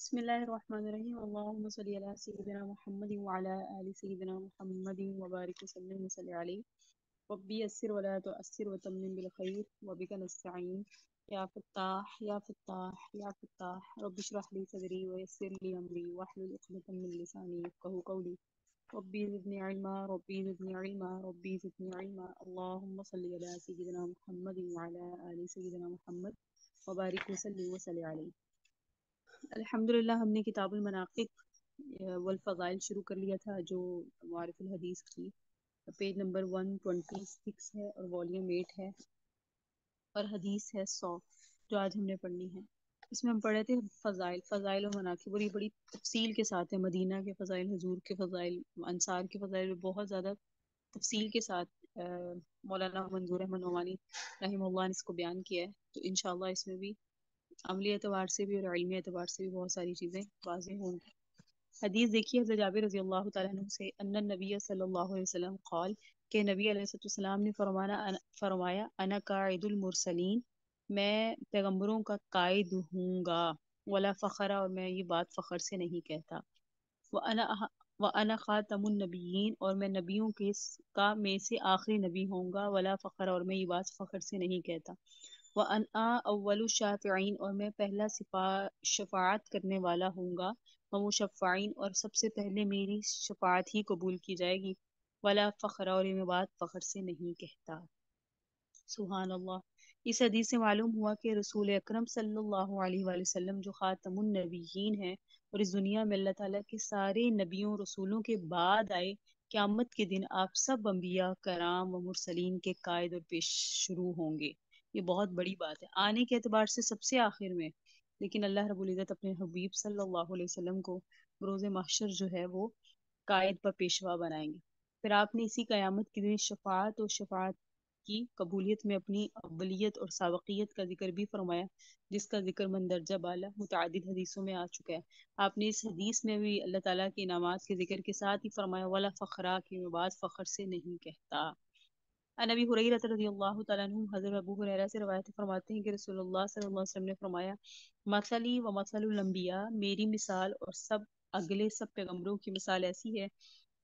بسم الله الرحمن الرحيم اللهم صل على سيدنا محمد وعلى آل سيدنا محمد وبارك وسلم وصل عليه ربي يسر ولا تؤثر وتمم بالخير وبك نستعين يا فتاح يا فتاح يا فتاح رب اشرح لي صدري ويسر لي أمري واحلل عقدة من لساني يفقهوا قولي ربي زدني علما ربي زدني علما ربي زدني علما اللهم صل على سيدنا محمد وعلى آل سيدنا محمد وبارك وسلم عليه. الحمدللہ ہم نے کتاب المناقب والفضائل شروع کر لیا تھا جو معارف الحدیث کی پیج نمبر 126 ہے اور والیوم 8 ہے اور حدیث ہے 100 جو آج ہم نے پڑھنی ہے. اس میں ہم پڑھے تھے فضائل و مناقب اور یہ بڑی تفصیل کے ساتھ ہے. مدینہ کے فضائل، حضور کے فضائل، انصار کے فضائل بہت زیادہ تفصیل کے ساتھ مولانا منظور احمد نعمانی رحمہ اللہ نے اس کو بیان کیا ہے. تو انشاءاللہ اس میں بھی عملی اعتبار سے بھی اور علمی اعتبار سے بھی بہت ساری چیزیں واضح ہوں گی. حدیث دیکھیے حضرت جابر رضی اللہ تعالیٰ عنہ سے ان النبی صلی اللہ علیہ وسلم قال کہ نبی علیہ السلام نے فرمایا انا قائد المرسلین، میں پیغمبروں کا قائد ہوں گا، ولا فخر، اور میں یہ بات فخر سے نہیں کہتا، وَأَنَا خاتم النبیین، اور میں نبیوں کا میں سے آخری نبی ہوں گا، ولا فخر، اور میں یہ بات فخر سے نہیں کہتا، وَأَنَا أَوَّلُ الشَّافِعِينَ، اور میں پہلا شفاعت کرنے والا ہوں گا، ومشفعین، اور سب سے پہلے میری شفاعت ہی قبول کی جائے گی، ولا فخر، اور یہ بات فخر سے نہیں کہتا. سبحان اللہ. اس حدیث سے معلوم ہوا کہ رسول اکرم صلی اللہ علیہ وآلہ وسلم جو خاتم النبیین ہیں اور اس دنیا میں اللہ تعالیٰ کے سارے نبیوں رسولوں کے بعد آئے، قیامت کے دن آپ سب انبیاء کرام و مرسلین کے قائد اور پیش شروع ہوں گے. یہ بہت بڑی بات ہے آنے کے اعتبار سے سب سے آخر میں، لیکن اللہ رب العزت اپنے حبیب صلی اللہ علیہ وسلم کو روز محشر جو ہے وہ قائد پر پیشوا بنائیں گے. پھر آپ نے اسی قیامت کے دن شفاعت اور شفاعت کی قبولیت میں اپنی اولیت اور سابقیت کا ذکر بھی فرمایا، جس کا ذکر مندرجہ بالا متعدد حدیثوں میں آ چکا ہے. آپ نے اس حدیث میں بھی اللہ تعالیٰ کی انعامات کے ذکر کے ساتھ ہی فرمایا ولا فخرا، کی میں بات فخر سے نہیں کہتا. نبی حریرہ رضی اللہ تعالیٰ عنہ، حضرت ابو ہریرہ سے روایت فرماتے ہیں کہ رسول اللہ صلی اللہ علیہ وسلم نے فرمایا مثلی و مثل الانبیاء، میری مثال اور سب پیغمبروں کی مثال ایسی ہے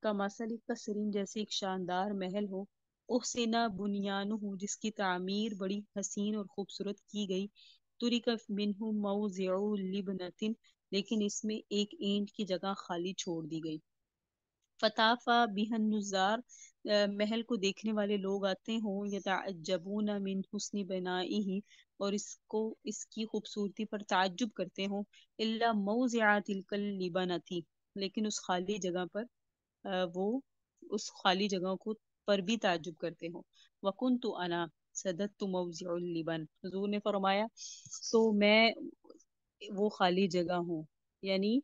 کا مثل قصرین، جیسے ایک شاندار محل ہو، احسن بنیانہ، جس کی تعمیر بڑی حسین اور خوبصورت کی گئی، ترک منہ موضع لبنۃ، لیکن اس میں ایک اینٹ کی جگہ خالی چھوڑ دی گئی. فطافا بہن نظار، محل کو دیکھنے والے لوگ آتے ہوں، یتعجبون من حسن بنائہ، اور اس کی خوبصورتی پر تعجب کرتے ہوں، الا موضع تلک اللبنۃ، لیکن اس خالی جگہ پر وہ اس خالی جگہ کو پر بھی تعجب کرتے ہوں. وکنت انا سددت موضع اللبن، حضور نے فرمایا تو میں وہ خالی جگہ ہوں، یعنی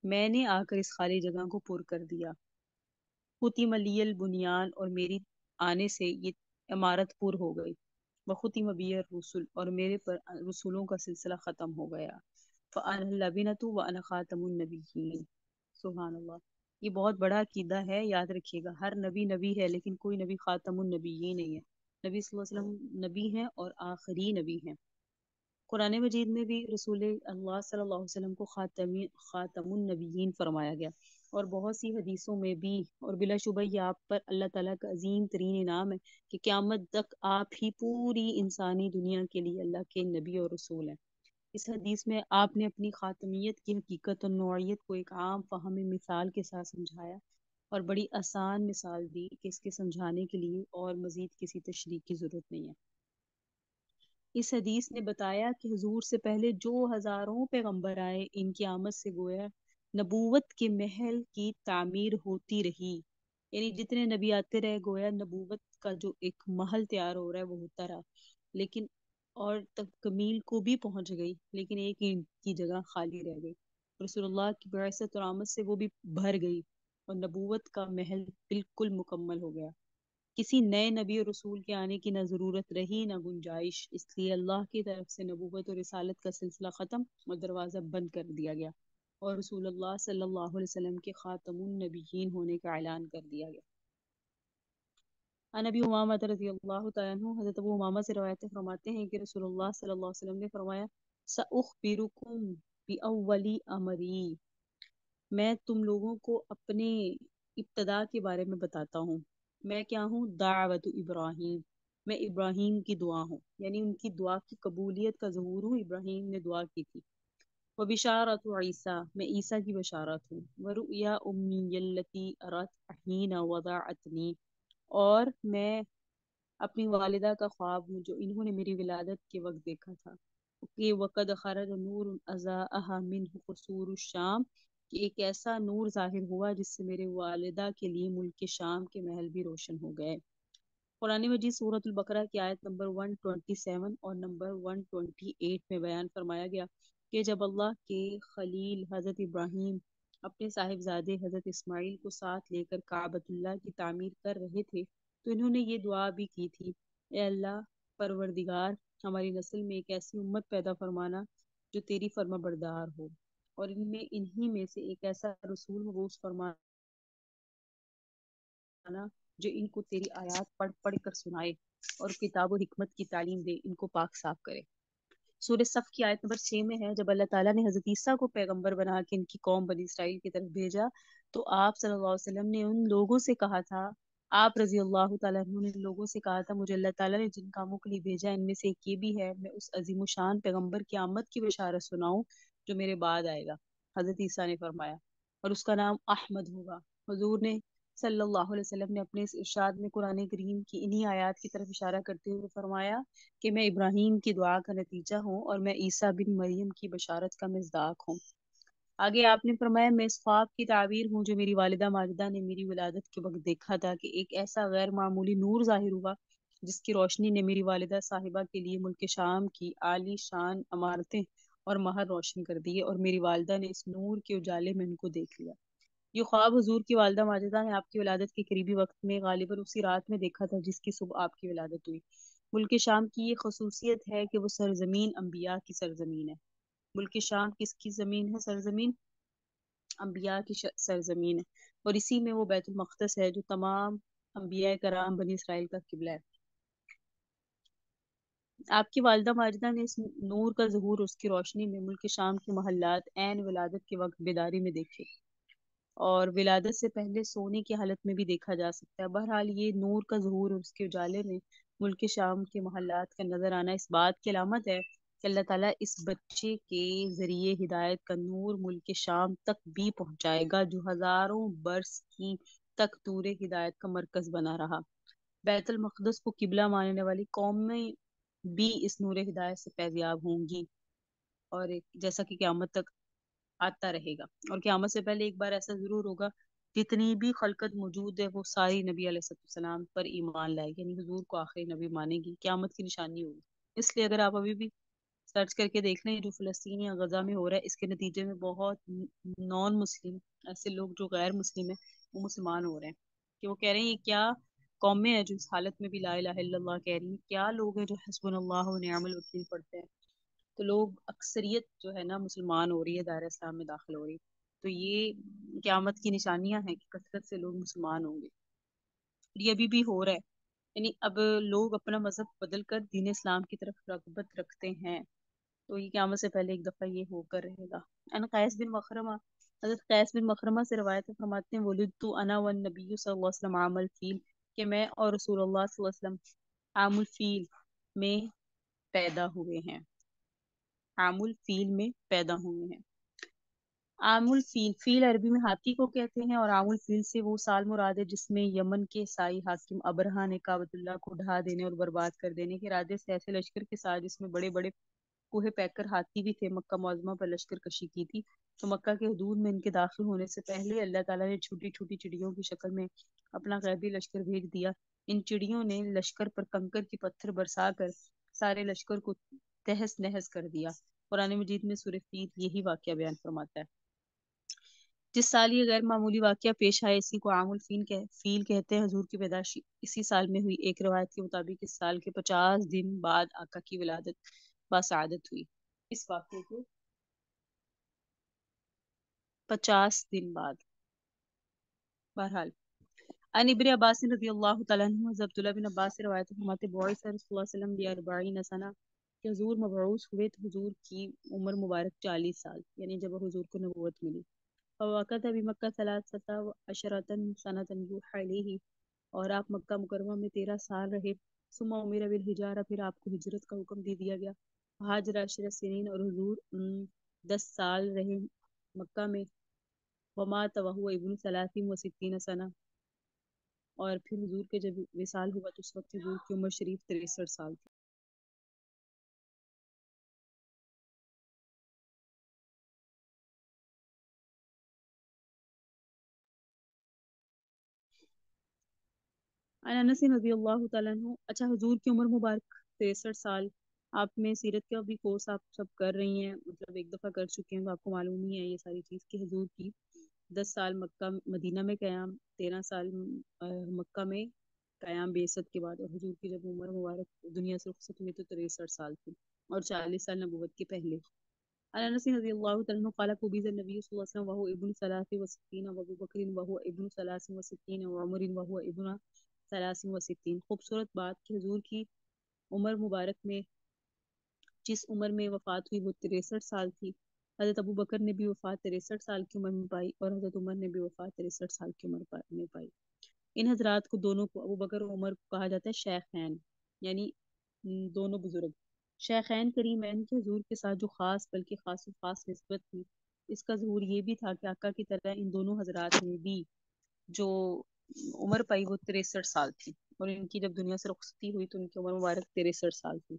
میں نے آ کر اس خالی جگہ کو پر کر دیا. ختم لی البنیان، اور میری آنے سے یہ عمارت پر ہو گئی. وختم بی الرسل، اور میرے پر رسولوں کا سلسلہ ختم ہو گیا. فانا اللبنۃ وانا خاتم النبیین. سبحان اللہ. یہ بہت بڑا عقیدہ ہے، یاد رکھیے گا. ہر نبی نبی ہے لیکن کوئی نبی خاتم النبیین نہیں ہے. نبی صلی اللہ علیہ وسلم نبی ہیں اور آخری نبی ہیں. قرآن مجید میں بھی رسول اللہ صلی اللہ علیہ وسلم کو خاتم النبیین فرمایا گیا، اور بہت سی حدیثوں میں بھی. اور بلا شبہ یہ آپ پر اللہ تعالیٰ کا عظیم ترین انعام ہے کہ قیامت تک آپ ہی پوری انسانی دنیا کے لیے اللہ کے نبی اور رسول ہیں. اس حدیث میں آپ نے اپنی خاتمیت کی حقیقت اور نوعیت کو ایک عام فہم مثال کے ساتھ سمجھایا، اور بڑی آسان مثال دی کہ اس کے سمجھانے کے لیے اور مزید کسی تشریح کی ضرورت نہیں ہے. اس حدیث نے بتایا کہ حضور سے پہلے جو ہزاروں پیغمبر آئے، ان کی آمد سے گویا نبوت کے محل کی تعمیر ہوتی رہی. یعنی جتنے نبی آتے رہے گویا نبوت کا جو ایک محل تیار ہو رہا ہے وہ ہوتا رہا، لیکن اور تکمیل کو بھی پہنچ گئی، لیکن ایک اینٹ کی جگہ خالی رہ گئی. رسول اللہ کی بعثت اور آمد سے وہ بھی بھر گئی اور نبوت کا محل بالکل مکمل ہو گیا. کسی نئے نبی اور رسول کے آنے کی نہ ضرورت رہی نہ گنجائش، اس لیے اللہ کی طرف سے نبوت اور رسالت کا سلسلہ ختم اور دروازہ بند کر دیا گیا، اور رسول اللہ صلی اللہ علیہ وسلم کے خاتم النبیین ہونے کا اعلان کر دیا گیا. نبی امامہ رضی اللہ تعالیٰ عنہ، حضرت ابو امامہ سے روایت فرماتے ہیں کہ رسول اللہ صلی اللہ علیہ وسلم نے فرمایا سأخبرکم بِأَوَّلِ امری، میں تم لوگوں کو اپنے ابتدا کے بارے میں بتاتا ہوں۔ میں کیا ہوں؟ دعوت ابراہیم، میں ابراہیم کی دعا ہوں، یعنی ان کی دعا کی قبولیت کا ظہور ہوں۔ ابراہیم نے دعا کی تھی۔ وہ بشارت عیسیٰ، میں عیسیٰ کی بشارت ہوں۔ ورؤیا امی التی ارت حین وضعتنی، اور میں اپنی والدہ کا خواب ہوں جو انہوں نے میری ولادت کے وقت دیکھا تھا کہ وقد خرج نور اضاءها منه قصور الشام، کہ ایک ایسا نور ظاہر ہوا جس سے میرے والدہ کے لیے ملک شام کے محل بھی روشن ہو گئے۔ قرآن مجید سورۃ البقرہ کی آیت نمبر 127 اور نمبر 128 میں بیان فرمایا گیا کہ جب اللہ کے خلیل حضرت ابراہیم اپنے صاحبزادے حضرت اسماعیل کو ساتھ لے کر کعبۃ اللہ کی تعمیر کر رہے تھے تو انہوں نے یہ دعا بھی کی تھی، اے اللہ پروردگار، ہماری نسل میں ایک ایسی امت پیدا فرمانا جو تیری فرما بردار ہو، اور ان میں انہی میں سے ایک ایسا رسول مبعوث فرمانا جو ان کو تیری آیات پڑھ پڑھ کر سنائے اور کتاب و حکمت کی تعلیم دے، ان کو پاک صاف کرے۔ سورہ صف کی آیت نمبر 6 میں ہے، جب اللہ تعالیٰ نے حضرت عیسیٰ کو پیغمبر بنا کے ان کی قوم بنی اسرائیل کی طرف بھیجا تو آپ صلی اللہ علیہ وسلم نے ان لوگوں سے کہا تھا، آپ رضی اللہ تعالیٰ عنہ نے لوگوں سے کہا تھا، مجھے اللہ تعالیٰ نے جن کاموں کے لیے بھیجا ان میں سے ایک یہ بھی ہے، میں اس عظیم و شان پیغمبر کی آمد کی بشارت سناؤں جو میرے بعد آئے گا۔ حضرت عیسیٰ نے فرمایا، اور اس کا نام احمد ہوگا۔ حضور نے صلی اللہ علیہ وسلم نے اپنے اس ارشاد میں قرآن کریم کی انہی آیات کی طرف اشارہ کرتے ہوئے فرمایا کہ میں ابراہیم کی دعا کا نتیجہ ہوں اور میں عیسیٰ بن مریم کی بشارت کا مصداق ہوں۔ آگے آپ نے فرمایا، میں اس خواب کی تعبیر ہوں جو میری والدہ ماجدہ نے میری ولادت کے وقت دیکھا تھا کہ ایک ایسا غیر معمولی نور ظاہر ہوا جس کی روشنی نے میری والدہ صاحبہ کے لیے ملک شام کی عالی شان عمارتیں اور مہر روشن کر دیے، اور میری والدہ نے اس نور کے اجالے میں ان کو دیکھ لیا۔ یہ خواب حضور کی والدہ ماجدہ نے آپ کی ولادت کے قریبی وقت میں غالباً اسی رات میں دیکھا تھا جس کی صبح آپ کی ولادت ہوئی۔ ملک شام کی یہ خصوصیت ہے کہ وہ سرزمین انبیاء کی سرزمین ہے۔ ملک شام کس کی زمین ہے؟ سرزمین انبیاء کی سرزمین ہے، اور اسی میں وہ بیت المقدس ہے جو تمام انبیاء کرام بنی اسرائیل کا قبلہ ہے۔ آپ کی والدہ ماجدہ نے اس نور کا ظہور اس کی روشنی میں ملک شام کے محلات عین ولادت کے وقت بیداری میں دیکھے، اور ولادت سے پہلے سونے کی حالت میں بھی دیکھا جا سکتا ہے۔ بہرحال یہ نور کا ظہور اور اس کے اجالے میں ملک شام کے محلات کا نظر آنا اس بات کی علامت ہے کہ اللہ تعالیٰ اس بچے کے ذریعے ہدایت کا نور ملک شام تک بھی پہنچائے گا جو ہزاروں برس کی تک دور ہدایت کا مرکز بنا رہا۔ بیت المقدس کو قبلہ ماننے والی قومیں بھی اس نور ہدایت سے فیضیاب ہوں گی، اور جیسا کہ قیامت تک آتا رہے گا، اور قیامت سے پہلے ایک بار ایسا ضرور ہوگا جتنی بھی خلقت موجود ہے وہ ساری نبی علیہ السلام پر ایمان لائے گی، یعنی حضور کو آخری نبی مانے گی، قیامت کی نشانی ہوگی۔ اس لیے اگر آپ ابھی بھی سرچ کر کے دیکھ لیں جو فلسطین یا غزہ میں ہو رہا ہے، اس کے نتیجے میں بہت نان مسلم، ایسے لوگ جو غیر مسلم ہیں، وہ مسلمان ہو رہے ہیں، کہ وہ کہہ رہے ہیں یہ کیا قومیں ہیں جو اس حالت میں بھی لا الہ الا اللہ کہہ رہی ہیں، کیا لوگ ہیں جو حسبنا اللہ و نعم الوکیل پڑھتے ہیں۔ تو لوگ اکثریت جو ہے نا مسلمان ہو رہی ہے، دائرہ اسلام میں داخل ہو رہی ہے، تو یہ قیامت کی نشانیاں ہیں کہ کثرت سے لوگ مسلمان ہوں گے، اور یہ ابھی بھی ہو رہا ہے، یعنی اب لوگ اپنا مذہب بدل کر دین اسلام کی طرف رغبت رکھتے ہیں، تو یہ قیامت سے پہلے ایک دفعہ یہ ہو کر رہے گا۔ ان قیس بن مخرمہ، حضرت قیس بن مخرمہ سے روایت ہے، فرماتے ہیں ولدت انا والنبی صلی اللہ علیہ وسلم عام الفیل، کہ میں اور رسول اللہ صلی اللہ علیہ وسلم عام الفیل میں پیدا ہوئے ہیں، عام الفیل میں پیدا ہوئے ہیں۔ عام الفیل، فیل عربی میں ہاتھی کو کہتے ہیں، اور عام الفیل سے وہ سال مراد ہے جس میں یمن کے عیسائی حاکم ابرہہ نے کعبۃ اللہ کو ڈھا دینے اور برباد کر دینے کے ارادے سے ایسے لشکر کے ساتھ جس میں بڑے بڑے کوہ پیکر ہاتھی بھی تھے مکہ معظمہ پر لشکر کشی کی تھی، تو مکہ کے حدود میں ان کے داخل ہونے سے پہلے اللہ تعالیٰ نے چھوٹی چھوٹی چڑیوں کی شکل میں اپنا غیبی لشکر بھیج دیا۔ ان چڑیوں نے لشکر پر کنکر کی پتھر برسا کر سارے لشکر کو تہس نہس کر دیا۔ قرآن مجید میں سورہ فیل یہی واقعہ بیان فرماتا ہے۔ جس سال یہ غیر معمولی واقعہ پیش آئے اسی کو عام فیل کہتے ہیں۔ حضور کی پیدائش اسی سال میں ہوئی، ایک روایت کے مطابق اس سال کے 50 دن بعد آقا کی ولادت باسعادت ہوئی۔ اس واقعے کے 50 دن بعد، بہرحال ان ابن عباس رضی اللہ تعالیٰ عنہ، حضرت عبداللہ بن عباس سے روایت فرماتے بعث رسول اللہ صلی اللہ علیہ وسلم ب40 سنہ، کہ حضور مبعوث ہوئے تو حضور کی عمر مبارک 40 سال، یعنی جب حضور کو نبوت ملی. فوقت ابھی مکہ 13 سنۃ یوحى الیہ، اور آپ مکہ مکرمہ میں 13 سال رہے. ثم امر بالحجارہ، پھر آپ کو ہجرت کا حکم دے دیا گیا. حاجر 10 سنین، اور حضور 10 سال رہے مکہ میں. ومات وهو ابن 63 سنہ، اور پھر حضور کے جب وصال ہوا تو اس وقت حضور کی عمر شریف 63 سال تھی. انس رضی اللہ تعالیٰ عنہ. اچھا، حضور کی عمر مبارک 63 سال. آپ میں سیرت کا بھی کورس آپ سب کر رہی ہیں، مطلب ایک دفعہ کر چکے ہیں تو آپ کو معلوم ہی ہے یہ ساری چیز کہ حضور کی 10 سال مکہ مدینہ میں قیام، 13 سال مکہ میں قیام بعثت کے بعد، اور حضور کی جب عمر مبارک دنیا سے رخصت ہوئی تو 63 سال تھی، اور 40 سال نبوت کے پہلے. انس رضی اللہ تعالیٰ عنہ قال قبض النبی صلی اللہ علیہ وسلم وهو ابن 63 وابو بکر وهو ابن 63 وعمر وهو ابن 63. خوبصورت بات کہ حضور کی عمر مبارک میں جس عمر میں وفات ہوئی وہ 63 سال تھی. حضرت ابو بکر نے بھی وفات 63 سال کی عمر میں پائی، اور حضرت عمر نے بھی وفات 63 سال کی عمر میں پائی. ان حضرات کو دونوں کو، ابو بکر اور عمر کو کہا جاتا ہے شیخین، یعنی دونوں بزرگ. شیخین کریمین کے حضور کے ساتھ جو خاص بلکہ خاص و خاص نسبت تھی، اس کا ظہور یہ بھی تھا کہ آقا کی طرح ان دونوں حضرات نے بھی جو عمر پائی وہ 63 سال تھی، اور ان کی جب دنیا سے رخصتی ہوئی تو ان کی عمر مبارک 63 سال تھی.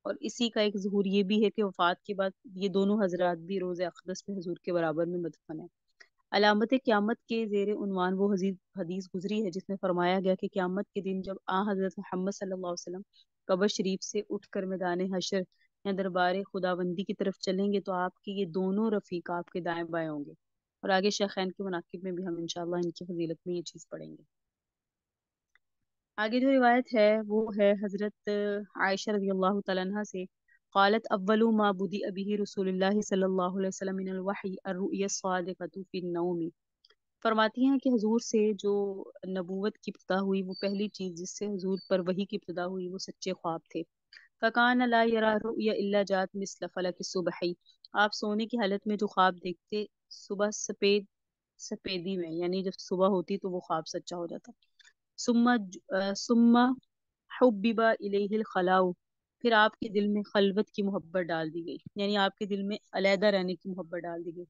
اور اسی کا ایک ظہور یہ بھی ہے کہ وفات کے بعد یہ دونوں حضرات بھی روز اقدس میں حضور کے برابر میں مدفن ہیں. علامت قیامت کے زیر عنوان وہ حدیث گزری ہے جس میں فرمایا گیا کہ قیامت کے دن جب حضرت محمد صلی اللہ علیہ وسلم قبر شریف سے اٹھ کر میدان حشر یا دربار خداوندی کی طرف چلیں گے تو آپ کے یہ دونوں رفیق آپ کے دائیں بائیں ہوں گے. اور آگے شیخین کے مناقب میں بھی ہم انشاءاللہ ان کی فضیلت میں یہ چیز پڑھیں گے. آگے جو روایت ہے وہ ہے حضرت عائشہ رضی اللہ تعالیٰ عنہ سے. قالت اول ما بدی ابی رسول اللہ صلی اللہ علیہ وسلم من الوحی الرؤیا الصادقۃ فی النوم. فرماتی ہیں کہ حضور سے جو نبوت کی ابتدا ہوئی، وہ پہلی چیز جس سے حضور پر وحی کی ابتدا ہوئی وہ سچے خواب تھے. فکان لا یرا رؤیا الا جات مثل فلک الصبح. آپ سونے کی حالت میں جو خواب دیکھتے صبح سپیدی میں، یعنی جب صبح ہوتی تو وہ خواب سچا ہو جاتا. ثم حبب الیہ الخلاء، پھر آپ کے دل میں خلوت کی محبت ڈال دی گئی، یعنی آپ کے دل میں علیحدہ رہنے کی محبت ڈال دی گئی.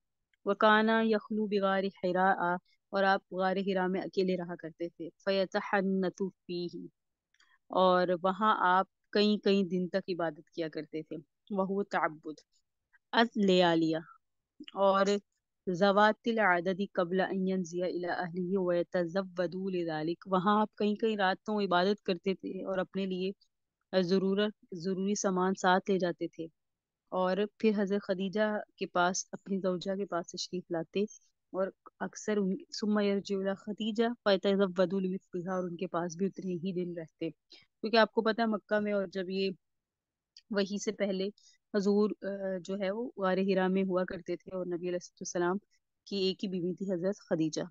وکانا یخلو بغار حراء، اور آپ غار حرا میں اکیلے رہا کرتے تھے. فیتحنث فیہ، اور وہاں آپ کئی کئی دن تک عبادت کیا کرتے تھے. وہو تعبد از لیالیہ، اور زوات العدد قبل ان ينزل الى اهله ويتزودوا لذلك، وہاں آپ کئی کئی راتوں عبادت کرتے تھے اور اپنے لیے ضروری سامان ساتھ لے جاتے تھے، اور پھر حضرت خدیجہ کے پاس، اپنی زوجہ کے پاس تشریف لاتے، اور اکثر ثم يرجع الى خدیجہ فيتزودوا لمثلها، اور ان کے پاس بھی اتنے ہی دن رہتے. کیونکہ آپ کو پتہ ہے مکہ میں، اور جب یہ وہی سے پہلے حضور جو ہے وہ غار حرا میں ہوا کرتے تھے، اور نبی علیہ السلام کی ایک ہی بیوی تھی حضرت خدیجہ.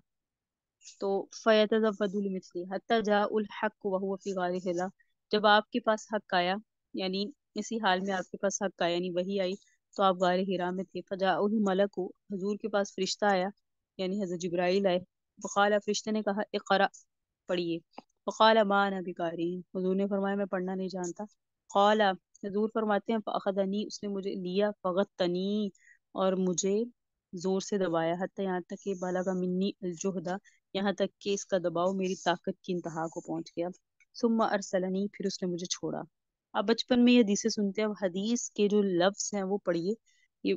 تو فیتزود لمثلی حتی جاء الحق وهو فی غار حرا، جب آپ کے پاس حق آیا، یعنی اسی حال میں آپ کے پاس حق آیا، یعنی وہی آئی تو آپ غار حرا میں تھے. فجاء الملک، حضور کے پاس فرشتہ آیا، یعنی حضرت جبرائیل آئے. فقال، فرشتے نے کہا اقرأ، پڑھیے. فقال ما انا بقاری، حضور نے فرمایا میں پڑھنا نہیں جانتا. قال، حضور فرماتے ہیں فاخذنی، اس نے مجھے لیا، فغتنی، اور مجھے زور سے دبایا، حتی یہاں تک کہ بلغ منی الجہد، یہاں تک کہ اس کا دباؤ میری طاقت کی انتہا کو پہنچ گیا. ثم ارسلنی، پھر اس نے مجھے چھوڑا. آپ بچپن میں یہ حدیثیں سنتے ہیں، اب حدیث کے جو لفظ ہیں وہ پڑھیے، یہ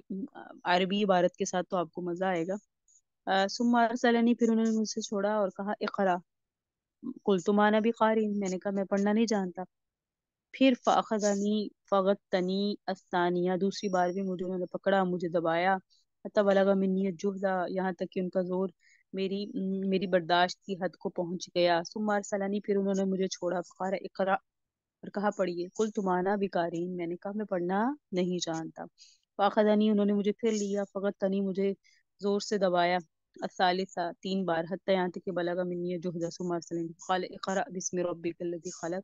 عربی عبارت کے ساتھ تو آپ کو مزہ آئے گا. ثم ارسلنی، پھر انہوں نے مجھ سے چھوڑا اور کہا اقرا. قلت ما انا بقاری، میں نے کہا میں پڑھنا نہیں جانتا. پھر فاخذنی فغتنی الثانیہ، دوسری بار بھی مجھے انہوں نے پکڑا، مجھے دبایا. حتی بلغ منی الجہد، یہاں تک کہ ان کا زور میری برداشت کی حد کو پہنچ گیا. ثم ارسلنی، پھر انہوں نے مجھے چھوڑا. فقال اقرا، اور کہا پڑھیے. قلت ما انا بقارئ، میں نے کہا میں پڑھنا نہیں جانتا. فاخذنی، انہوں نے مجھے پھر لیا. فغتنی، مجھے زور سے دبایا. الثالثہ، 3 بار. حتی یہاں تک کہ بلغ منی الجہد. ثم ارسلنی. قال اقرأ بسم ربک الذی خلق.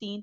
3,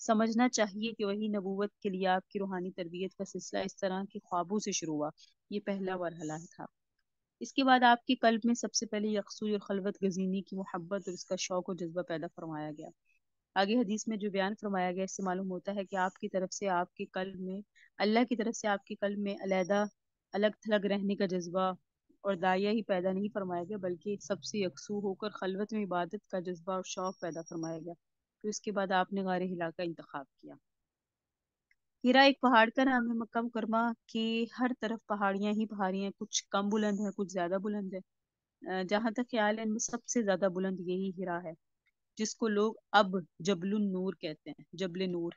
سمجھنا چاہیے کہ وہی نبوت کے لیے آپ کی روحانی تربیت کا سلسلہ اس طرح کے خوابوں سے شروع ہوا۔ یہ پہلا مرحلہ تھا۔ اس کے بعد آپ کے قلب میں سب سے پہلے یکسوئی اور خلوت گزینی کی محبت اور اس کا شوق و جذبہ پیدا فرمایا گیا۔ آگے حدیث میں جو بیان فرمایا گیا اس سے معلوم ہوتا ہے کہ آپ کی طرف سے آپ کے قلب میں اللہ کی طرف سے آپ کے قلب میں علیحدہ الگ تھلگ رہنے کا جذبہ اور داعیہ ہی پیدا نہیں فرمایا گیا، بلکہ سب سے یکسو ہو کر خلوت میں عبادت کا جذبہ اور شوق پیدا فرمایا گیا۔ تو اس کے بعد آپ نے غار ہرا کا انتخاب کیا۔ ہیرا ایک پہاڑ کا نام ہے۔ مکہ مکرمہ کی ہر طرف پہاڑیاں ہی پہاڑیاں، کچھ کم بلند ہیں کچھ زیادہ بلند ہے۔ جہاں تک خیال ہے ان میں سب سے زیادہ بلند یہی ہیرا ہے، جس کو لوگ اب جبل النور کہتے ہیں، جبل نور۔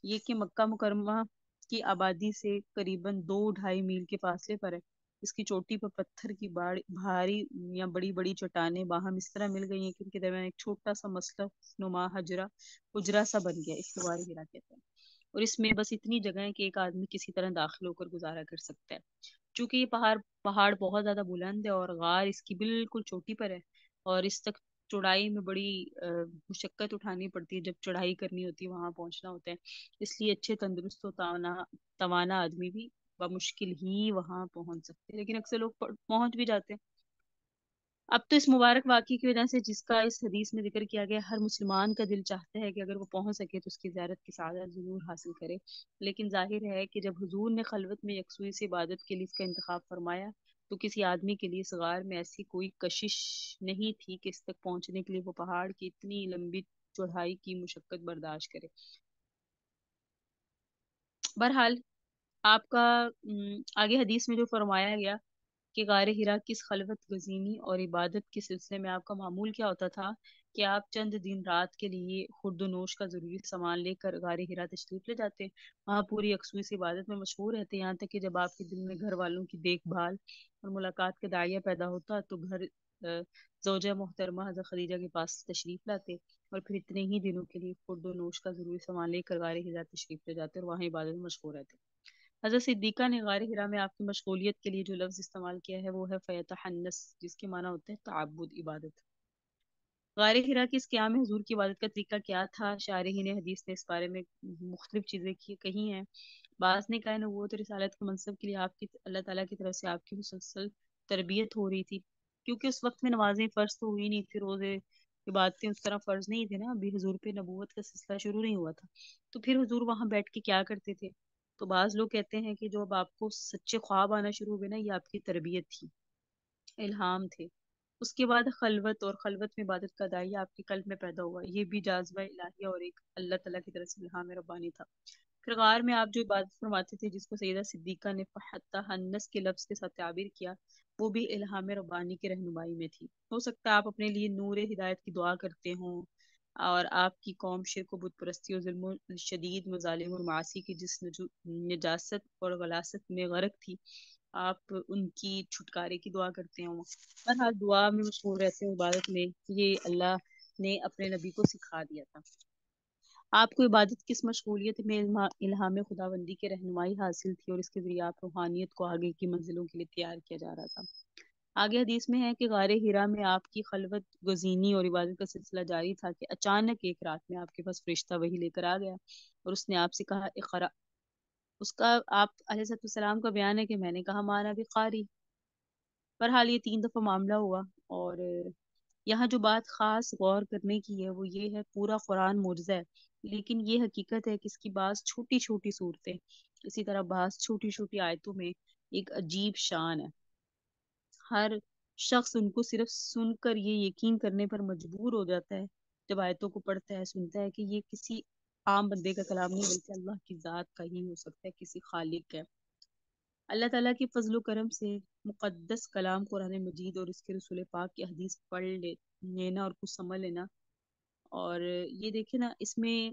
یہ کہ مکہ مکرمہ کی آبادی سے قریباً 2-2.5 میل کے فاصلے پر ہے۔ اس کی چوٹی پر پتھر کی بھاری یا بڑی بڑی چٹانیں باہم اس طرح مل گئی ہیں کہ ان کے درمیان ایک چھوٹا سا مسلب نما حجرا سا بن گیا۔ اس کو غار ہرا کہتے ہیں، اور اس میں بس اتنی جگہ ہے کہ ایک آدمی کسی طرح داخل ہو کر گزارا کر سکتا ہے۔ چونکہ یہ پہاڑ بہت زیادہ بلند ہے اور غار اس کی بالکل چوٹی پر ہے، اور اس تک چڑھائی میں بڑی مشقت اٹھانی پڑتی ہے۔ جب چڑھائی کرنی ہوتی ہے وہاں پہنچنا ہوتا ہے، اس لیے اچھے تندرست و توانا آدمی بھی بمشکل ہی وہاں پہنچ سکتے ہیں، لیکن اکثر لوگ پہنچ بھی جاتے ہیں۔ اب تو اس مبارک واقعے کی وجہ سے جس کا اس حدیث میں ذکر کیا گیا، ہر مسلمان کا دل چاہتا ہے کہ اگر وہ پہنچ سکے تو اس کی زیارت کی سعادت ضرور حاصل کرے۔ لیکن ظاہر ہے کہ جب حضور نے خلوت میں یکسوئی سے عبادت کے لیے اس کا انتخاب فرمایا تو کسی آدمی کے لیے اس غار میں ایسی کوئی کشش نہیں تھی کہ اس تک پہنچنے کے لیے وہ پہاڑ کی اتنی لمبی چڑھائی کی مشقت برداشت کرے۔ بہرحال آپ کا آگے حدیث میں جو فرمایا گیا کہ غار ہرا کی اس خلوت گزینی اور عبادت کے سلسلے میں آپ کا معمول کیا ہوتا تھا کہ آپ چند دن رات کے لیے خورد و نوش کا ضروری سامان لے کر غار ہرا تشریف لے جاتے، وہاں پوری یکسوئی سے عبادت میں مشغول رہتے، یہاں تک کہ جب آپ کے دل میں گھر والوں کی دیکھ بھال اور ملاقات کا داعیہ پیدا ہوتا تو زوجہ محترمہ حضرت خدیجہ کے پاس تشریف لاتے، اور پھر اتنے ہی دنوں کے لیے خورد و نوش کا ضروری سامان لے کر غار ہرا تشریف لے جاتے اور وہیں عبادت میں مشغول رہتے۔ حضرت صدیقہ نے غار ہرا میں آپ کی مشغولیت کے لیے جو لفظ استعمال کیا ہے وہ ہے فیتحنس، جس کے معنی ہوتے ہیں تعبد، عبادت۔ غار ہرا کی اس قیام میں حضور کی عبادت کا طریقہ کیا تھا؟ شارحین حدیث نے اس بارے میں مختلف چیزیں کہی ہیں۔ بعض نے کہا نبوت اور رسالت کے منصب کے لیے آپ کی اللہ تعالیٰ کی طرف سے آپ کی مسلسل تربیت ہو رہی تھی، کیونکہ اس وقت میں نمازیں فرض تو ہوئی نہیں تھی، روزے عبادتیں اس طرح فرض نہیں تھے نا، ابھی حضور پہ نبوت کا سلسلہ شروع نہیں ہوا تھا، تو پھر حضور وہاں بیٹھ کے کیا کرتے تھے؟ تو بعض لوگ کہتے ہیں کہ جو اب آپ کو سچے خواب آنا شروع ہوئے نا، یہ آپ کی تربیت تھی، الہام تھے۔ اس کے بعد خلوت، اور خلوت میں عبادت کا داعیہ آپ کے قلب میں پیدا ہوا، یہ بھی جاذبہ الہیہ اور ایک اللہ تعالیٰ کی طرف سے الہام ربانی تھا۔ پھر غار میں آپ جو عبادت فرماتے تھے، جس کو سیدہ صدیقہ نے فتحنس کے لفظ کے ساتھ تعبیر کیا، وہ بھی الہام ربانی کے رہنمائی میں تھی۔ ہو سکتا ہے آپ اپنے لیے نور ہدایت کی دعا کرتے ہوں، اور آپ کی قوم شرک و بت پرستی اور ظلم و شدید مظالم اور معاصی کی جس نجاست اور غلاست میں غرق تھی، آپ ان کی چھٹکارے کی دعا کرتے ہوں۔ بہرحال دعا میں مشغول رہتے ہیں، عبادت میں، یہ اللہ نے اپنے نبی کو سکھا دیا تھا۔ آپ کو عبادت کی اس مشغولیت میں الہام خداوندی کی رہنمائی حاصل تھی، اور اس کے ذریعے آپ روحانیت کو آگے کی منزلوں کے لیے تیار کیا جا رہا تھا۔ آگے حدیث میں ہے کہ غار ہرا میں آپ کی خلوت گزینی اور عبادت کا سلسلہ جاری تھا کہ اچانک ایک رات میں آپ کے پاس فرشتہ وحی لے کر آ گیا، اور اس نے آپ سے کہا اقرا۔ اس کا آپ علیہ السلام کا بیان ہے کہ میں نے کہا مانا بھی قاری۔ بہرحال یہ 3 دفعہ معاملہ ہوا، اور یہاں جو بات خاص غور کرنے کی ہے وہ یہ ہے، پورا قرآن معجزہ ہے، لیکن یہ حقیقت ہے کہ اس کی بعض چھوٹی چھوٹی صورتیں، اسی طرح بعض چھوٹی چھوٹی آیتوں میں ایک عجیب شان ہے۔ ہر شخص ان کو صرف سن کر یہ یقین کرنے پر مجبور ہو جاتا ہے جب آیتوں کو پڑھتا ہے، سنتا ہے کہ یہ کسی عام بندے کا کلام نہیں بلکہ اللہ کی ذات کا ہی ہو سکتا ہے، کسی خالق کا۔ اللہ تعالیٰ کے فضل و کرم سے مقدس کلام قرآن مجید اور اس کے رسول پاک کی حدیث پڑھ لینا اور کچھ سمجھ لینا، اور یہ دیکھیں نا، اس میں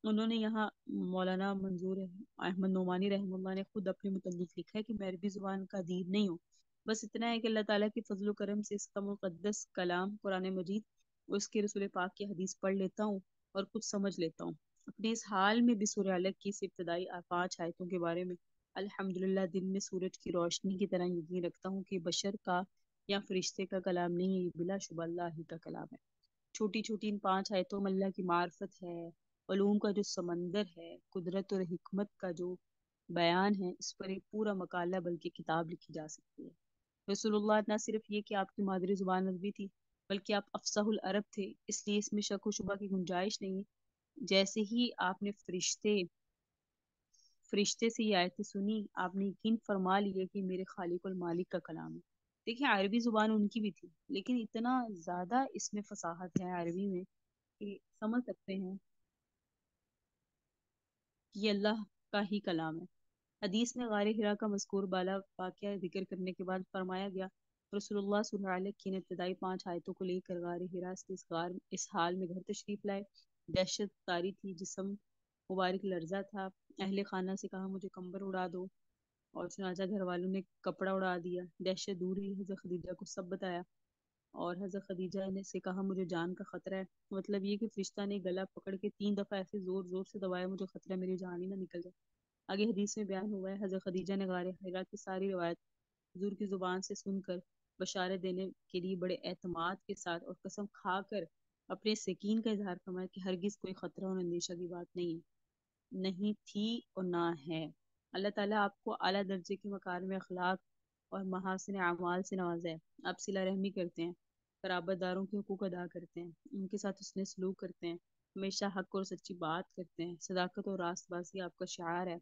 انہوں نے یہاں مولانا منظور احمد نعمانی رحمہ اللہ نے خود اپنے متعلق لکھا ہے کہ میں عربی زبان کا ادیب نہیں ہوں، بس اتنا ہے کہ اللہ تعالیٰ کے فضل و کرم سے اس کا مقدس کلام قرآن مجید اور اس کے رسول پاک کی حدیث پڑھ لیتا ہوں اور کچھ سمجھ لیتا ہوں۔ اپنے اس حال میں بھی سورہ الگ کی اس ابتدائی 5 آیتوں کے بارے میں الحمدللہ دن میں سورج کی روشنی کی طرح یقین رکھتا ہوں کہ بشر کا یا فرشتے کا کلام نہیں ہے، یہ بلا شبہ اللہ ہی کا کلام ہے۔ چھوٹی چھوٹی ان 5 آیتوں میں اللہ کی معرفت ہے، علوم کا جو سمندر ہے، قدرت اور حکمت کا جو بیان ہے، اس پر ایک پورا مقالہ بلکہ کتاب لکھی جا سکتی ہے۔ رسول اللہ نہ صرف یہ کہ آپ کی مادری زبان عربی تھی، بلکہ آپ افصح العرب تھے، اس لیے اس میں شک و شبہ کی گنجائش نہیں ہے۔ جیسے ہی آپ نے فرشتے سے یہ آیتیں سنی، آپ نے یقین فرما لیا کہ میرے خالق المالک کا کلام ہے۔ دیکھیں، عربی زبان ان کی بھی تھی، لیکن اتنا زیادہ اس میں فصاحت ہے عربی میں کہ سمجھ سکتے ہیں کہ یہ اللہ کا ہی کلام ہے۔ حدیث میں غار حرا کا مذکور بالا واقعہ ذکر کرنے کے بعد فرمایا گیا، رسول اللہ صلی اللہ علیہ وسلم کی ابتدائی 5 آیتوں کو لے کر غار حرا سے اس حال میں گھر تشریف لائے۔ دہشت طاری تھی، جسم مبارک لرزا تھا۔ اہل خانہ سے کہا مجھے کمبر اڑا دو، اور چنانچہ گھر والوں نے کپڑا اڑا دیا۔ دہشت دور ہوئی، حضرت خدیجہ کو سب بتایا، اور حضرت خدیجہ نے سے کہا مجھے جان کا خطرہ ہے۔ مطلب یہ کہ فرشتہ نے گلا پکڑ کے 3 دفعہ ایسے زور زور سے دبایا، مجھے خطرہ ہے میری جان ہی نہ نکل جائے۔ آگے حدیث میں بیان ہوا ہے، حضرت خدیجہ نے غار حرا کی ساری روایت حضور کی زبان سے سن کر بشارت دینے کے لیے بڑے اعتماد کے ساتھ اور قسم کھا کر اپنے یقین کا اظہار فرمایا کہ ہرگز کوئی خطرہ اور اندیشہ کی بات نہیں تھی اور نہ ہے۔ اللہ تعالیٰ آپ کو اعلیٰ درجے کے مکارم اخلاق اور محاسن اعمال سے نوازا ہے۔ آپ صلہ رحمی کرتے ہیں، قرابت داروں کے حقوق ادا کرتے ہیں، ان کے ساتھ حسن سلوک کرتے ہیں، ہمیشہ حق اور سچی بات کرتے ہیں، صداقت اور راست بازی آپ کا شعار ہے۔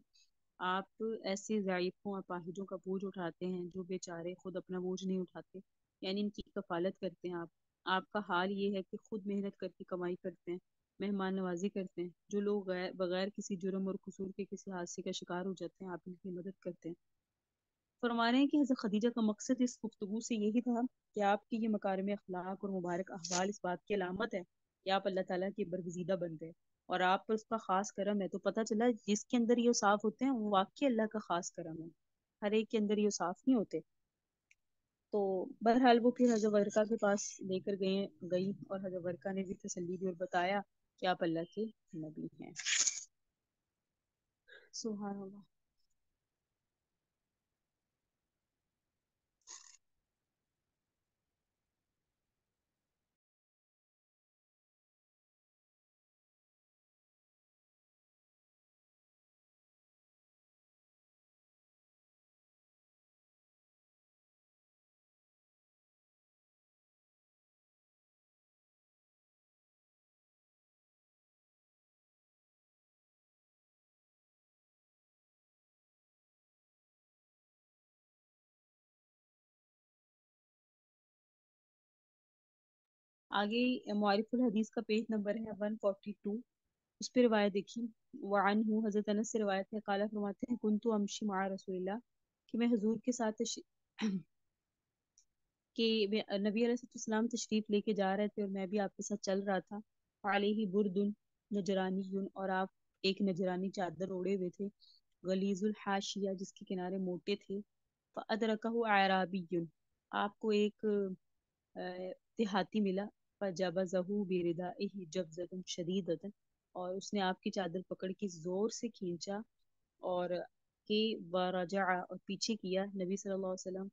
آپ ایسے ضعیفوں اور پاہیجوں کا بوجھ اٹھاتے ہیں جو بیچارے خود اپنا بوجھ نہیں اٹھاتے، یعنی ان کی کفالت کرتے ہیں آپ کا حال یہ ہے کہ خود محنت کر کے کمائی کرتے ہیں، مہمان نوازی کرتے ہیں۔ جو لوگ بغیر کسی جرم اور قصور کے کسی حادثے کا شکار ہو جاتے ہیں، آپ ان کی مدد کرتے ہیں۔ فرما رہے ہیں کہ حضرت خدیجہ کا مقصد اس گفتگو سے یہی تھا کہ آپ کی یہ مکارم اخلاق اور مبارک احوال اس بات کی علامت ہے کہ آپ اللہ تعالیٰ کے برگزیدہ بندے ہیں، اور آپ پر اس کا خاص کرم ہے۔ تو پتہ چلا جس کے اندر یہ صاف ہوتے ہیں وہ واقعی اللہ کا خاص کرم ہے، ہر ایک کے اندر یہ صاف نہیں ہوتے۔ تو بہرحال وہ پھر حضرت ورقہ کے پاس لے کر گئی، اور حضرت ورقہ نے بھی تسلی دی اور بتایا کہ آپ اللہ کے نبی ہیں۔ سبحان اللہ۔ آگے معارف الحدیث کا پیج نمبر ہے 142، اس پہ روایت دیکھیے۔ وعنہ حضرت انس سے روایت ہے، قال فرماتے ہیں کنت امشی مع رسول اللہ، کہ میں حضور کے ساتھ کہ نبی علیہ السلام تشریف لے کے جا رہے تھے اور میں بھی آپ کے ساتھ چل رہا تھا۔ علیہ برد نجرانی، اور آپ ایک نجرانی چادر اوڑے ہوئے تھے، غلیظ الحاشیہ، جس کے کنارے موٹے تھے۔ فادرکہ اعرابی، آپ کو ایک دیہاتی ملا، فجبزہ بردائہ جبزۃ شدیدۃ، اور اس نے آپ کی چادر پکڑ کے زور سے کھینچا، اور کہ ورجع، اور پیچھے کیا نبی صلی اللہ علیہ وسلم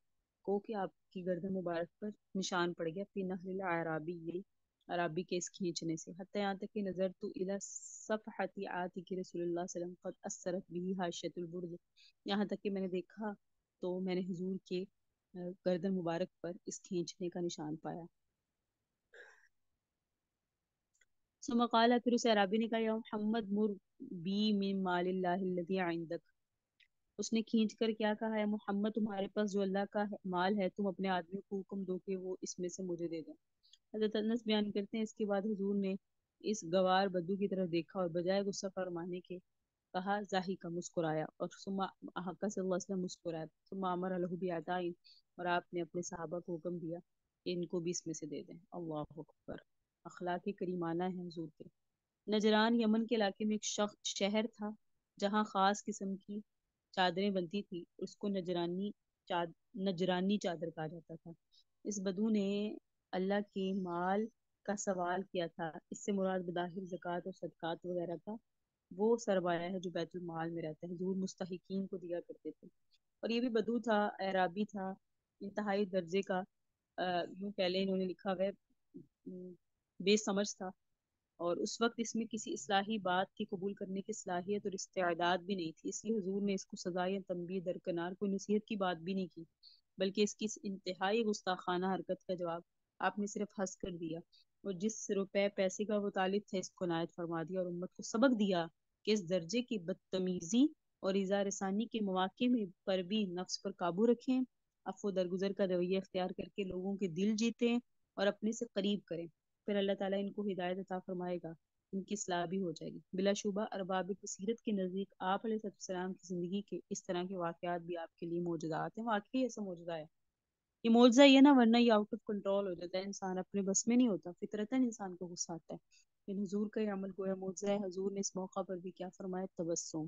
کو، کہ آپ کی گردن مبارک پر نشان پڑ گیا، فی نحر العرابی، عرابی کے اس کھینچنے سے، حتی یہاں تک کہ نظر تو الی صفحۃ عاتق رسول اللہ صلی اللہ علیہ وسلم قد اثرت به حاشیۃ البرد، یہاں تک کہ میں نے دیکھا تو میں نے حضور کے گردن مبارک پر اس کھینچنے کا نشان پایا۔ ثم قال، پھر اسے عرابی نے کہا، یا محمد مر بی من مال اللہ الذی عندک، اس نے کھینچ کر کیا کہا ہے، محمد تمہارے پاس جو اللہ کا مال ہے، تم اپنے آدمی کو حکم دو کہ وہ اس میں سے مجھے دے دیں۔ حضرت انس بیان کرتے ہیں، اس کے بعد حضور نے اس گوار بدو کی طرف دیکھا اور بجائے غصہ فرمانے کے کہا، ضاحی کا مسکرایا، اور ثم حق صلی اللہ علیہ وسلم مسکرایا، ثم امر له بعطاء، اور آپ نے اپنے صحابہ کو حکم دیا کہ ان کو بھی اس میں سے دے دیں۔ اللہ اکبر، اخلاق کریمانہ ہے حضور کے۔ نجران یمن کے علاقے میں ایک شہر تھا جہاں خاص قسم کی چادریں بنتی تھی، اس کو نجرانی چادر کہا جاتا تھا۔ اس بدو نے اللہ کے مال کا سوال کیا تھا، اس سے مراد بظاہر زکوٰۃ اور صدقات وغیرہ کا وہ سرمایہ ہے جو بیت المال میں رہتا ہے، حضور مستحقین کو دیا کرتے تھے۔ اور یہ بھی بدو تھا، اعرابی تھا، انتہائی درجے کا، یوں پہلے انہوں نے لکھا ہوا ہے بے سمجھ تھا، اور اس وقت اس میں کسی اصلاحی بات کی قبول کرنے کی صلاحیت اور استعداد بھی نہیں تھی، اس لیے حضور نے اس کو سزا یا تنبیہ درکنار کوئی نصیحت کی بات بھی نہیں کی، بلکہ اس کی انتہائی گستاخانہ حرکت کا جواب آپ نے صرف ہنس کر دیا، اور جس روپے پیسے کا وہ طالب تھا اس کو عنایت فرما دیا اور امت کو سبق دیا کہ اس درجے کی بدتمیزی اور اظہار ثانی کے مواقع میں پر بھی نفس پر قابو رکھیں، عفو درگزر کا رویہ اختیار کر کے لوگوں کے دل جیتیں اور اپنے سے قریب کریں، پھر اللہ تعالیٰ ان کو ہدایت عطا فرمائے گا، ان کی اصلاح بھی ہو جائے گی۔ بلا شبہ ارباب بصیرت کے نزدیک آپ علیہ السلام کی زندگی کے اس طرح کے واقعات بھی آپ کے لیے معجزات ہیں، واقعی ایسا معجزہ ہے، یہ معجزہ یہ نا، ورنہ یہ آؤٹ آف کنٹرول ہو جاتا ہے، انسان اپنے بس میں نہیں ہوتا، فطرتاً انسان کو غصہ آتا ہے، لیکن حضور کا یہ عمل گویا معجزہ ہے۔ حضور نے اس موقع پر بھی کیا فرمایا؟ تبسم،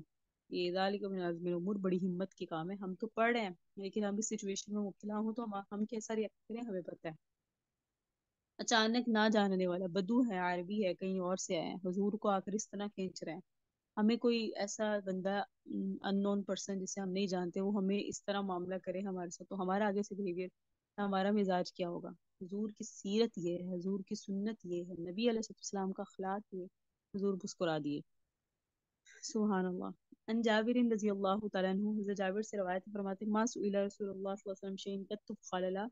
یہ ذالک من عزم الامور، بڑی ہمت کے کام ہے، ہم تو پڑھ رہے ہیں لیکن ہم اس سچویشن میں مبتلا ہوں تو ہم کیسا ریئیکٹ کریں ہمیں پتہ ہے۔ اچانک نہ جاننے والا بدو ہے، عربی ہے، کہیں اور سے آیا ہے، حضور کو آ کر اس طرح کھینچ رہے ہیں، ہمیں کوئی ایسا بندہ ان نون پرسن جسے ہم نہیں جانتے وہ ہمیں اس طرح معاملہ کرے ہمارے ساتھ، تو ہمارا آگے سے بہیویئر، ہمارا مزاج کیا ہوگا؟ حضور کی سیرت یہ ہے، حضور کی سنت یہ ہے، نبی علیہ السلام کا اخلاق یہ، حضور مسکرا دیے، سبحان اللہ۔ ان جابر رضی اللہ تعالیٰ عنہ، حضرت جابر سے روایت فرماتے ہیں، ما سئل رسول اللہ صلی اللہ علیہ وسلم شیئن قط قال لا،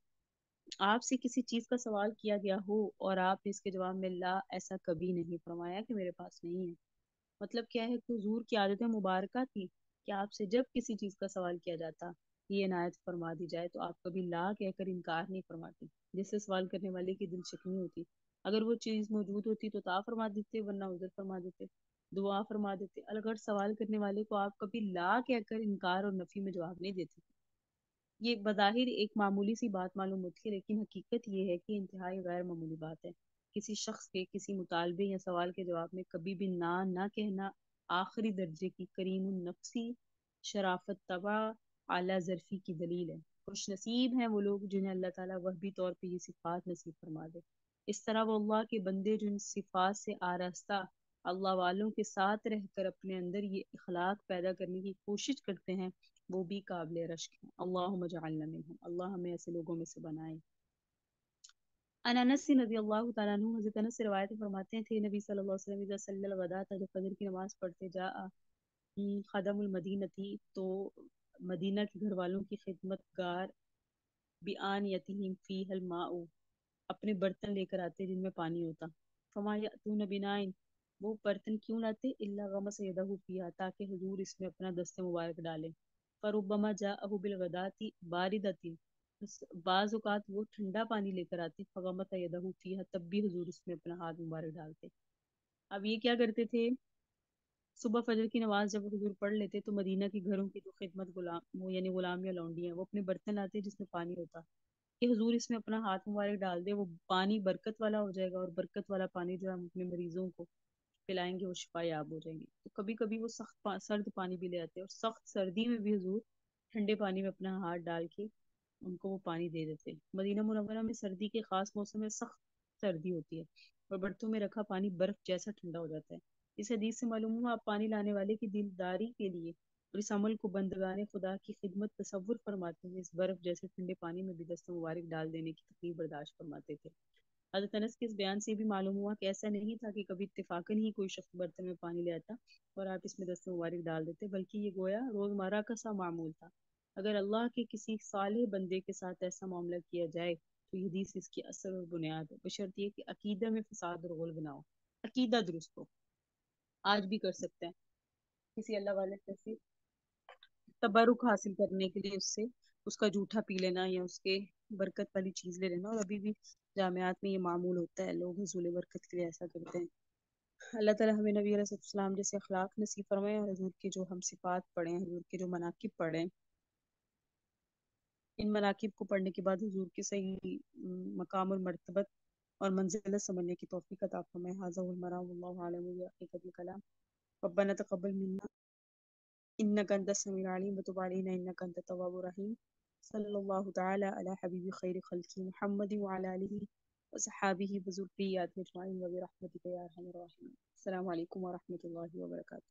آپ سے کسی چیز کا سوال کیا گیا ہو اور آپ نے اس کے جواب میں لا، ایسا کبھی نہیں فرمایا کہ میرے پاس نہیں ہے۔ مطلب کیا ہے کہ حضور کی عادت مبارکہ تھی کہ آپ سے جب کسی چیز کا سوال کیا جاتا، یہ عنایت فرما دی جائے، تو آپ کبھی لا کہہ کر انکار نہیں فرماتے، جس سے سوال کرنے والے کی دل شکنی ہوتی، اگر وہ چیز موجود ہوتی تو تا فرما دیتے، ورنہ عذر فرما دیتے، دعا فرما دیتے، اگر سوال کرنے والے کو آپ کبھی لا کہہ کر انکار اور نفی میں جواب نہیں دیتے۔ یہ بظاہر ایک معمولی سی بات معلوم ہوتی ہے، لیکن حقیقت یہ ہے کہ انتہائی غیر معمولی بات ہے۔ کسی شخص کے کسی مطالبے یا سوال کے جواب میں کبھی بھی نہ کہنا آخری درجے کی کریم النفسی، شرافت طبع، اعلیٰ ظرفی کی دلیل ہے۔ خوش نصیب ہیں وہ لوگ جنہیں اللہ تعالیٰ وہبی طور پہ یہ صفات نصیب فرما دے۔ اس طرح وہ اللہ کے بندے جو ان صفات سے آراستہ اللہ والوں کے ساتھ رہ کر اپنے اندر یہ اخلاق پیدا کرنے کی کوشش کرتے ہیں، وہ بھی قابل رشک ہیں۔ اللہم اجعلنا منہم، اللہ ہمیں ایسے لوگوں میں سے بنائے۔ ان انس رضی اللہ تعالیٰ عنہ، حضرت انس سے روایت فرماتے تھے نبی صلی اللہ علیہ وسلم اذا صلی الغداۃ، جب فجر کی نماز پڑھتے جا خدم المدینہ تھی تو مدینہ کے گھر والوں کی خدمت گار بیان یتیم فیہ الماء، اپنے برتن لے کر آتے جن میں پانی ہوتا، فما یأتون بنائن، وہ برتن کیوں لاتے؟ الا غمس یدہ فیہا، تاکہ حضور اس میں اپنا دست مبارک ڈالیں، فربما جاءہ بالغداۃ باردۃ، بعض اوقات وہ ٹھنڈا پانی لے کر آتے، فغمس یدہ فیہا، تب بھی حضور اس میں اپنا ہاتھ مبارک ڈالتے۔ اب یہ کیا کرتے تھے؟ صبح فجر کی نماز جب حضور پڑھ لیتے تو مدینہ کے گھروں کی جو خدمت غلام، وہ یعنی غلام یا لونڈی ہیں، وہ اپنے برتن لاتے جس میں پانی ہوتا کہ حضور اس میں اپنا ہاتھ مبارک ڈال دے، وہ پانی برکت والا ہو جائے گا، اور برکت والا پانی جو ہم اپنے مریضوں کو پلائیں گے وہ شفا یاب ہو جائیں گے۔ تو کبھی کبھی وہ سرد پانی بھی لے آتے اور سخت سردی میں بھی حضور ٹھنڈے پانی میں اپنا ہاتھ ڈال کے ان کو وہ پانی دے دیتے۔ مدینہ منورہ میں سردی کے خاص موسم میں سخت سردی ہوتی ہے اور برتوں میں رکھا پانی برف جیسا ٹھنڈا ہو جاتا ہے۔ اس حدیث سے معلوم ہوا آپ پانی لانے والے کی دلداری کے لیے اور اس عمل کو بندگان خدا کی خدمت تصور فرماتے ہیں، اس برف جیسے ٹھنڈے پانی میں بھی دست مبارک ڈال دینے کی تکلیف برداشت فرماتے تھے۔ حضرت انس کے اس بیان سے بھی معلوم ہوا کہ ایسا نہیں تھا کہ کبھی اتفاقاً ہی کوئی شخص برتن میں پانی لے آتا اور آپ اس میں دست مبارک ڈال دیتے، بلکہ یہ گویا روزمرہ کا سا معمول تھا۔ اگر اللہ کے کسی صالح بندے کے ساتھ ایسا معاملہ کیا جائے تو یہ حدیث اس کی اصل اور بنیاد ہے، بشرط یہ کہ عقیدہ میں فساد اور غل بنا ہو، عقیدہ درست ہو۔ آج بھی کر سکتے ہیں کسی اللہ والے سے تبرک حاصل کرنے کے لیے اس سے اس کا جھوٹا پی لینا یا اس کے برکت والی چیز لے لینا، اور ابھی بھی جامعات میں یہ معمول ہوتا ہے، لوگ حصول برکت کے لیے ایسا کرتے ہیں۔ اللہ تعالیٰ ہمیں نبی علیہ السلام جیسے اخلاق نصیب فرمائے اور حضور کے جو ہم صفات پڑھیں، حضور کے جو مناقب پڑھیں، ان مناقب کو پڑھنے کے بعد حضور کے صحیح مقام اور مرتبت اور منزلت سمجھنے کی توفیق عطا فرمائے۔ ھذا والمرام واللہ اعلم بحقیقت الکلام۔ ربنا تقبل منا انك انت السميع العليم وتب علينا انك انت التواب الرحيم، صلى الله تعالى على حبيب خير خلقه محمد وعلى اله وصحابه وذرياته اجمعين وبرحمتك يا ارحم الراحمين۔ السلام علیکم ورحمۃ اللہ وبرکاتہ۔